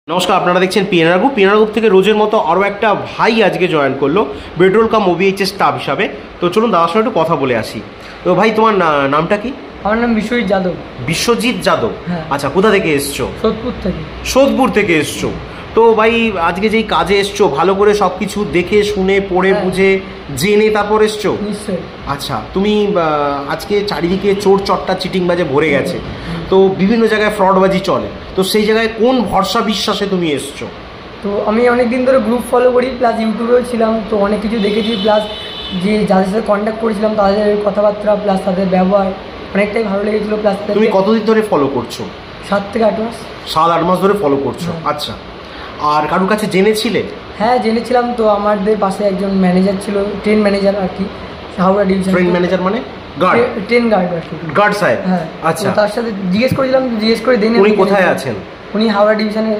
নমস্কার, আপনারা দেখছেন পিএনআর গ্রুপ থেকে রোজের মতো আরও একটা ভাই আজকে জয়েন করলো পেট্রোল কাম ওবিএইচএস স্টাফ হিসাবে। তো চলুন দাদার সঙ্গে একটু কথা বলে আসি। তো ভাই, তোমার নামটা কি? আমার নাম বিশ্বজিৎ যাদব। বিশ্বজিৎ যাদব? হ্যাঁ। আচ্ছা, কোথা থেকে এসছো? সোদপুর থেকে। সোদপুর থেকে এসছো। তো ভাই, আজকে যেই কাজে এসছো ভালো করে সব কিছু দেখে শুনে পড়ে বুঝে জেনে তারপর এসছো? নিশ্চয়ই। আচ্ছা, তুমি আজকে চারিদিকে চোর চট্টা চিটিংবাজে ভরে গেছে, তো বিভিন্ন জায়গায় ফ্রডবাজি চলে, তো সেই জায়গায় কোন ভরসা বিশ্বাসে তুমি এসছো? তো আমি অনেক দিন ধরে গ্রুপ ফলো করি, প্লাস ইউটিউবেও ছিলাম, তো অনেক কিছু দেখেছি, প্লাস যে যাদের সাথে কন্ট্যাক্ট করেছিলাম তাদের কথাবার্তা প্লাস তাদের ব্যবহার অনেকটাই ভালো লেগেছিলো। প্লাস তুমি কতদিন ধরে ফলো করছো? 7 থেকে 8 মাস। 7-8 মাস ধরে ফলো করছো? আচ্ছা, আর কারোর কাছে জেনেছিলে? হ্যাঁ, জেনেছিলাম। তো আমাদের পাশে একজন ম্যানেজার ছিল, ট্রেন ম্যানেজার আর কি, হাওড়া ডিভিশন। ট্রেন ম্যানেজার মানে গার্ড? ট্রেন গার্ড আর কি, গার্ড সাহেব। হ্যাঁ। আচ্ছা, তার সাথে জিজ্ঞেস করেছিলাম, জিজ্ঞেস করে দিন উনি কোথায় আছেন? উনি হাওড়া ডিভিশনে